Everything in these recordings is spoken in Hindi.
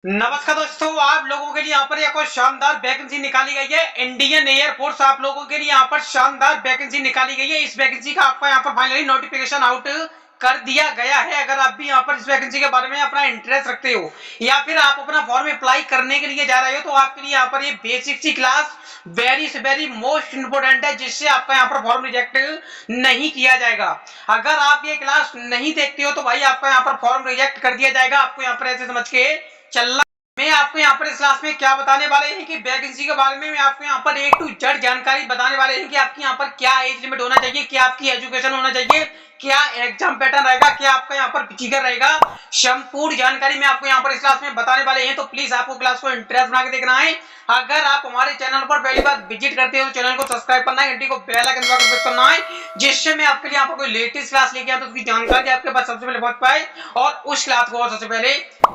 नमस्कार दोस्तों, आप लोगों के लिए यहाँ पर एक और शानदार वैकेंसी निकाली गई है। इंडियन एयरफोर्स आप लोगों के लिए यहाँ पर शानदार वैकेंसी निकाली गई है। इस वैकेंसी का आपका यहाँ पर फाइनली नोटिफिकेशन आउट कर दिया गया है। अगर आप भी यहाँ पर इस वैकेंसी के बारे में अपना इंटरेस्ट रखते हो या फिर आप अपना फॉर्म अप्लाई करने के लिए जा रहे हो तो आपके लिए यहाँ पर ये बेसिक सी क्लास वेरी मोस्ट इंपोर्टेंट है, जिससे आपका यहाँ पर फॉर्म रिजेक्ट नहीं किया जाएगा। अगर आप ये क्लास नहीं देखते हो तो भाई आपका यहाँ पर फॉर्म रिजेक्ट कर दिया जाएगा। आपको यहाँ पर ऐसे समझ के चलना। मैं आपको यहाँ पर इस क्लास में क्या बताने वाले हैं कि वैकेंसी के बारे में मैं आपको यहाँ पर A to Z जानकारी बताने वाले हैं कि आपकी यहाँ पर क्या एज लिमिट होना चाहिए, क्या आपकी एजुकेशन होना चाहिए, क्या एग्जाम पैटर्न रहेगा, क्या आपका यहाँ पर फिजिकल रहेगा। संपूर्ण जानकारी मैं आपको यहाँ पर इस क्लास में बताने वाले हैं। तो प्लीज आपको क्लास को इंटरेस्ट बना के देखना है। अगर आप हमारे चैनल पर पहली बार विजिट करते हो तो चैनल को सब्सक्राइब करना है, घंटी को बेल आइकन दबा कर प्रेस करना है, जिससे मैं आपके लिए यहाँ पर कोई लेटेस्ट क्लास लेके आता हूं तो उसकी जानकारी आपके पास सबसे पहले पहुंच पाए और उस क्लास को सबसे पहले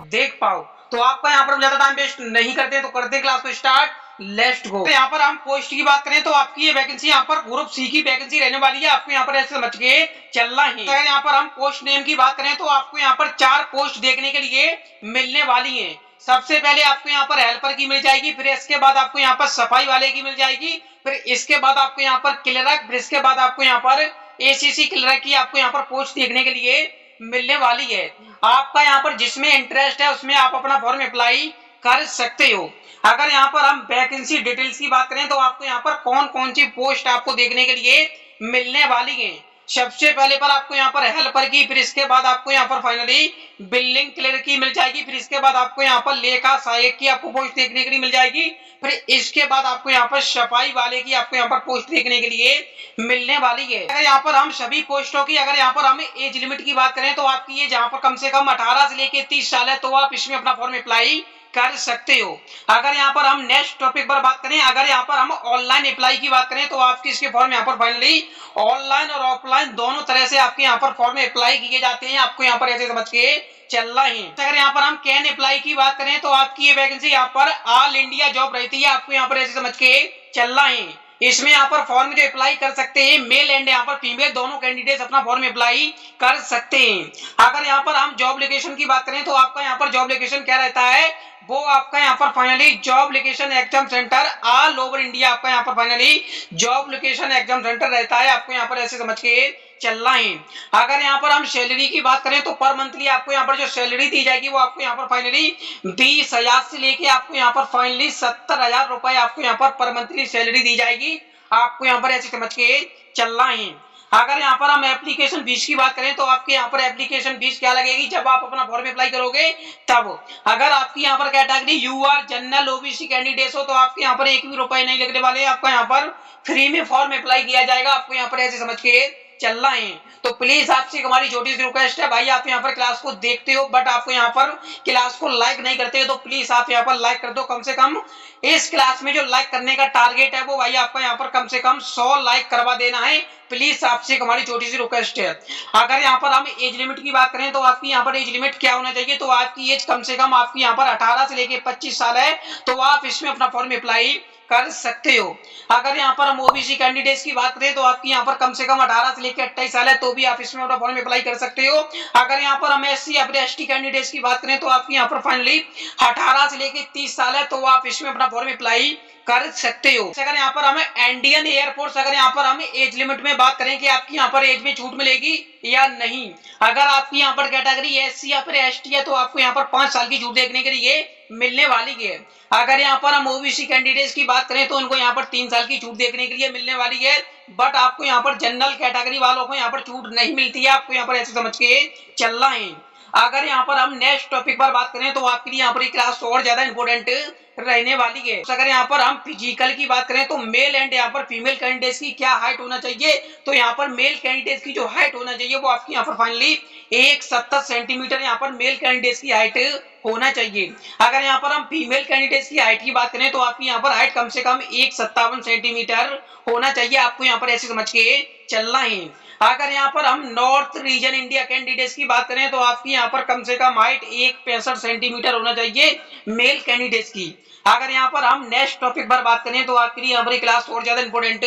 देख पाओ। तो आपका यहाँ पर ज्यादा टाइम वेस्ट नहीं करते तो करते क्लास को स्टार्ट। Let's go. यहाँ पर हम पोस्ट की बात करें तो आपकी ये वैकेंसी यहाँ पर ग्रुप सी की वैकेंसी रहने वाली है। आपको यहाँ पर ऐसे समझ के चलना है। अगर यहाँ पर हम पोस्ट नेम की बात करें तो आपको यहाँ पर 4 पोस्ट देखने के लिए मिलने वाली है। सबसे पहले आपको यहाँ पर हेल्पर की मिल जाएगी, फिर इसके बाद आपको यहाँ पर सफाई वाले की मिल जाएगी, फिर इसके बाद आपको यहाँ पर क्लर्क, फिर इसके बाद आपको यहाँ पर एसीसी क्लर्क की आपको यहाँ पर पोस्ट देखने के लिए मिलने वाली है। आपका यहाँ पर जिसमें इंटरेस्ट है उसमें आप अपना फॉर्म अप्लाई कर सकते हो। अगर यहाँ पर हम वैकेंसी डिटेल्स की बात करें तो आपको यहाँ पर कौन कौन सी पोस्ट आपको देखने के लिए मिलने वाली है। सबसे पहले पर आपको यहाँ पर हेल्पर की, फिर इसके बाद आपको यहाँ पर फाइनली बिल्डिंग क्लर्क की मिल जाएगी, फिर इसके बाद आपको यहाँ पर लेखा सहायक की आपको पोस्ट देखने के लिए मिल जाएगी, फिर इसके बाद आपको यहाँ पर सफाई वाले की आपको यहाँ पर पोस्ट देखने के लिए मिलने वाली है। अगर यहाँ पर हम सभी पोस्टों की अगर यहाँ पर हम एज लिमिट की बात करें तो आपकी ये जहाँ पर कम से कम 18 से लेके 30 साल है तो आप इसमें अपना फॉर्म अप्लाई कर सकते हो। अगर यहाँ पर हम नेक्स्ट टॉपिक पर बात करें, अगर यहाँ पर हम ऑनलाइन अप्लाई की बात करें तो आपकी इसके फॉर्म यहाँ पर फाइनली ऑनलाइन और ऑफलाइन दोनों तरह से आपके यहाँ पर फॉर्म अप्लाई किए जाते हैं। आपको यहाँ पर ऐसे समझ के चलना है। अगर यहाँ पर हम कैन अप्लाई की बात करें तो आपकी ये वैकेंसी यहाँ पर ऑल इंडिया जॉब रहती है। आपको यहाँ पर ऐसे समझ के चलना है। इसमें यहाँ पर फॉर्म जो अप्लाई कर सकते हैं मेल एंड यहाँ पर फीमेल दोनों कैंडिडेट अपना फॉर्म अप्लाई कर सकते हैं। अगर यहाँ पर हम जॉब लोकेशन की बात करें तो आपका यहाँ पर जॉब लोकेशन क्या रहता है, वो आपका यहाँ पर finally job location exam centre all over India आपका यहाँ पर finally job location exam centre रहता है। आपको यहाँ पर ऐसे समझ के चलना है। अगर यहाँ पर हम सैलरी की बात करें तो पर मंथली आपको यहाँ पर जो सैलरी दी जाएगी वो आपको यहाँ पर फाइनली 20,000 से लेके आपको यहाँ पर फाइनली 70,000 रुपए आपको यहाँ पर मंथली सैलरी दी जाएगी। आपको यहाँ पर ऐसे समझ के चलना है। अगर यहाँ पर हम एप्लीकेशन फीस की बात करें तो आपके यहाँ पर एप्लीकेशन फीस क्या लगेगी जब आप अपना फॉर्म अप्लाई करोगे तब। अगर आपकी यहाँ पर category UR general OBC candidate हो तो आपके यहाँ पर 1 भी रुपए नहीं लगने वाले। आपका यहाँ पर फ्री में फॉर्म अप्लाई किया जाएगा। आपको यहाँ पर ऐसे समझ के चलना है। तो प्लीज आपसे हमारी छोटी सी रिक्वेस्ट है, भाई आप यहाँ पर क्लास को देखते हो बट आपको यहाँ पर क्लास को लाइक नहीं करते हो तो प्लीज आप यहाँ पर लाइक कर दो। कम से कम इस क्लास में जो लाइक करने का टारगेट है वो भाई आपका यहाँ पर कम से कम 100 लाइक करवा देना है। प्लीज आपसे हमारी छोटी सी रिक्वेस्ट है। अगर यहाँ पर हम एज लिमिट की बात करें तो आपकी यहाँ पर एज लिमिट क्या होना चाहिए, तो आपकी एज कम से कम आपकी यहाँ पर 18 से लेके 25 साल है तो आप इसमें अपना फॉर्म अप्लाई कर सकते हो। अगर यहाँ पर हम ओबीसी कैंडिडेट्स की बात करें तो आपकी यहाँ पर कम से कम 18 से लेकर 28 साल है तो भी आप इसमें अपना फॉर्म अप्लाई कर सकते हो। अगर यहाँ पर हम एससी या फिर एसटी कैंडिडेट्स की बात करें तो आपकी यहाँ पर फाइनली 18 से लेकर 30 साल है तो आप इसमें अपना फॉर्म अप्लाई कर सकते हो। अगर यहाँ पर हमें इंडियन एयरफोर्स अगर यहाँ पर हमें एज लिमिट में बात करें कि आपकी यहाँ पर एज में छूट मिलेगी या नहीं। अगर आपकी यहाँ पर कैटेगरी एससी या फिर एसटी है तो आपको यहाँ पर 5 साल की छूट देखने के लिए मिलने वाली है। अगर यहाँ पर हम ओबीसी कैंडिडेट्स की बात करें तो उनको यहाँ पर 3 साल की छूट देखने के लिए मिलने वाली है। बट आपको यहाँ पर जनरल कैटेगरी वालों को यहाँ पर छूट नहीं मिलती है। आपको यहाँ पर ऐसे समझ के चलना है। अगर यहाँ पर हम नेक्स्ट टॉपिक पर बात करें तो आपके लिए यहाँ पर क्लास और ज्यादा इंपोर्टेंट रहने वाली है। अगर यहाँ पर हम फिजिकल की बात करें तो मेल एंड यहाँ पर फीमेल कैंडिडेट्स की क्या हाइट होना चाहिए, तो यहाँ पर मेल कैंडिडेट्स की जो हाइट होना चाहिए वो आपकी यहाँ पर फाइनली 170 सेंटीमीटर यहाँ पर मेल कैंडिडेट्स की हाइट होना चाहिए। अगर यहाँ पर हम फीमेल कैंडिडेट्स की हाइट की बात करें तो आपकी यहाँ पर हाइट कम से कम 157 सेंटीमीटर होना चाहिए। आपको यहाँ पर ऐसे समझ के चलना है। अगर यहाँ पर हम नॉर्थ रीजन इंडिया कैंडिडेट्स की बात करें तो आपकी यहाँ पर कम से कम हाइट 165 सेंटीमीटर होना चाहिए मेल कैंडिडेट्स की। अगर यहाँ पर हम नेक्स्ट टॉपिक पर बात करें तो आपके लिए यहाँ पर क्लास और ज्यादा इंपोर्टेंट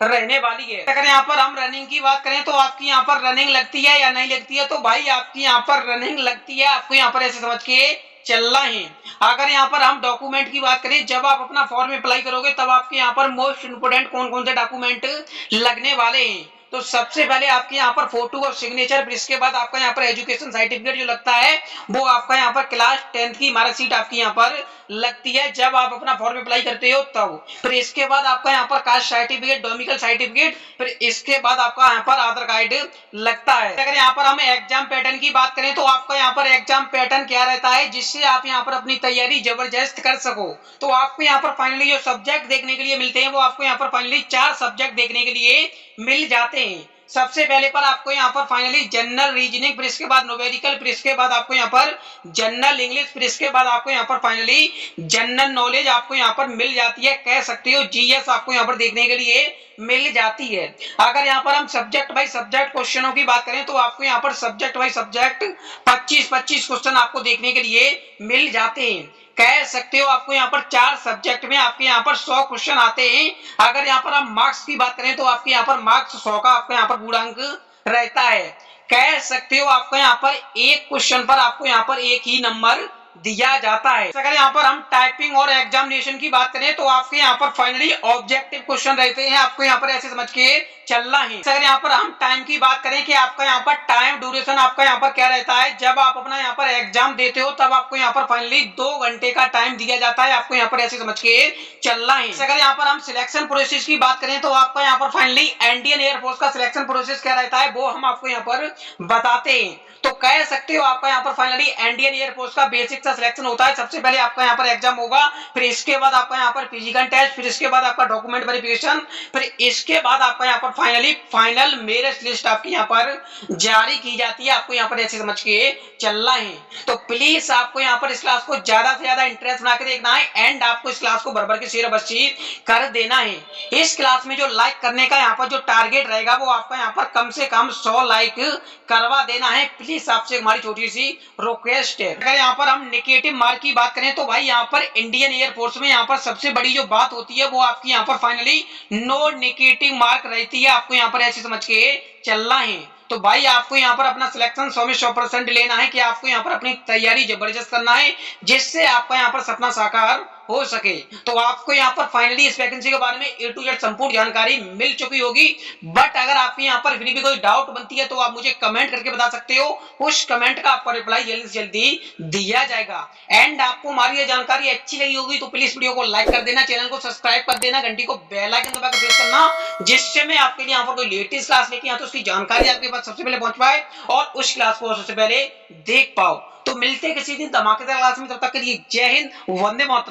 रहने वाली है। अगर यहाँ पर हम रनिंग की बात करें तो आपकी यहाँ पर रनिंग लगती है या नहीं लगती है, तो भाई आपकी यहाँ पर रनिंग लगती है। आपको यहाँ पर ऐसे समझ के चलना है। अगर यहाँ पर हम डॉक्यूमेंट की बात करें, जब आप अपना फॉर्म अप्लाई करोगे तब आपके यहाँ पर मोस्ट इंपोर्टेंट कौन कौन से डॉक्यूमेंट लगने वाले हैं। तो सबसे पहले आपके यहाँ पर फोटो और सिग्नेचर, फिर इसके बाद आपका यहाँ पर एजुकेशन सर्टिफिकेट जो लगता है वो आपका यहाँ पर क्लास 10th की मार्कशीट आपकी यहाँ पर लगती है जब आप अपना फॉर्म अप्लाई करते हो तब। फिर इसके बाद आपका यहाँ पर कास्ट सर्टिफिकेट, डोमिसाइल सर्टिफिकेट, फिर इसके बाद आपका यहाँ पर आधार कार्ड लगता है। अगर यहाँ पर हम एग्जाम पैटर्न की बात करें तो आपका यहाँ पर एग्जाम पैटर्न क्या रहता है जिससे आप यहाँ पर अपनी तैयारी जबरदस्त कर सको। तो आपको यहाँ पर फाइनली जो सब्जेक्ट देखने के लिए मिलते हैं वो आपको यहाँ पर फाइनली 4 सब्जेक्ट देखने के लिए मिल जाते हैं। सबसे पहले पर आपको यहाँ पर फाइनली जनरल रीजनिंग, फिर इसके बाद न्यूमेरिकल, फिर इसके बाद आपको यहाँ पर जनरल इंग्लिश, फिर इसके बाद आपको यहाँ पर फाइनली जनरल नॉलेज आपको यहाँ पर मिल जाती है। कह सकते हो जीएस आपको यहाँ पर देखने के लिए मिल जाती है। अगर यहाँ पर हम सब्जेक्ट बाई सब्जेक्ट क्वेश्चनों की बात करें तो आपको यहाँ पर सब्जेक्ट बाई सब्जेक्ट 25-25 क्वेश्चन आपको देखने के लिए मिल जाते हैं। कह सकते हो आपको यहाँ पर 4 सब्जेक्ट में आपके यहाँ पर 100 क्वेश्चन आते हैं। अगर यहाँ पर हम मार्क्स की बात करें तो आपके यहाँ पर मार्क्स 100 का आपका यहाँ पर पूर्णांक रहता है। कह सकते हो आपको यहाँ पर एक क्वेश्चन पर आपको यहाँ पर एक ही नंबर दिया जाता है। अगर यहाँ पर हम टाइपिंग और एग्जामिनेशन की बात करें तो आपके यहाँ पर फाइनली ऑब्जेक्टिव क्वेश्चन रहते हैं, आपको यहाँ पर ऐसे समझ के चलना है। अगर यहाँ पर हम टाइम की बात करें कि आपका यहाँ पर टाइम ड्यूरेशन आपका यहाँ पर क्या रहता है, जब आप अपना यहाँ पर एग्जाम देते हो तब आपको यहाँ पर फाइनली 2 घंटे का टाइम दिया जाता है, आपको यहाँ पर ऐसे समझ के चलना है। अगर यहाँ पर हम सिलेक्शन प्रोसेस की बात करें तो आपका यहाँ पर फाइनली इंडियन एयरफोर्स का सिलेक्शन प्रोसेस क्या रहता है वो हम आपको यहाँ पर बताते हैं। तो कह सकते हो आपका यहाँ पर फाइनली इंडियन एयरफोर्स का बेसिक सा सिलेक्शन होता है। सबसे पहले आपका यहाँ पर एग्जाम होगा, फिर इसके बाद आपका यहाँ पर फिजिकल टेस्ट, फिर इसके बाद आपका डॉक्यूमेंट वेरिफिकेशन, फिर इसके बाद आपका यहाँ पर फाइनली फाइनल मेरिट लिस्ट आपकी यहाँ पर जारी की जाती है, आपको यहाँ पर ऐसे समझ के चलना है। तो प्लीज आपको यहाँ पर इस क्लास को ज्यादा से ज्यादा इंटरेस्ट बना के देखना है एंड आपको इस क्लास को भर के शेयर अवश्य कर देना है। इस क्लास में जो लाइक करने का यहाँ पर जो टारगेट रहेगा वो आपका यहाँ पर कम से कम 100 लाइक करवा देना है। प्लीज आपसे हमारी छोटी सी रिक्वेस्ट है। अगर यहाँ पर हम नेगेटिव मार्क की बात करें तो भाई यहाँ पर इंडियन एयरफोर्स में यहाँ पर सबसे बड़ी जो बात होती है वो आपकी यहाँ पर फाइनली नो नेगेटिव मार्क रहती है, आपको यहाँ पर ऐसे समझ के चलना है। तो भाई आपको यहाँ पर अपना सिलेक्शन 100 में 100% लेना है कि आपको यहाँ पर अपनी तैयारी जबरदस्त करना है जिससे आपका यहाँ पर सपना साकार हो सके। तो आपको यहाँ पर फाइनली इस वैकेंसी के बारे में A to Z संपूर्ण जानकारी मिल चुकी होगी। बट अगर आपके यहाँ पर फिर भी कोई डाउट बनती है तो आप मुझे कमेंट करके बता सकते हो, उस कमेंट का आपको रिप्लाई जल्दी से जल्दी दिया जाएगा। एंड आपको हमारी ये जानकारी अच्छी लगी होगी तो प्लीज वीडियो को लाइक कर देना, चैनल को सब्सक्राइब कर देना, घंटी को बेल आइकन दबाकर प्रेस करना जिससे मैं आपके लिए यहाँ पर कोई लेटेस्ट क्लास लेके तो उसकी जानकारी आपके पास सबसे पहले पहुंच पाए और उस क्लास को सबसे पहले देख पाओ। तो मिलते किसी दिन धमाकेदार क्लास में, तब तक के लिए जय हिंद, वंदे मातरम।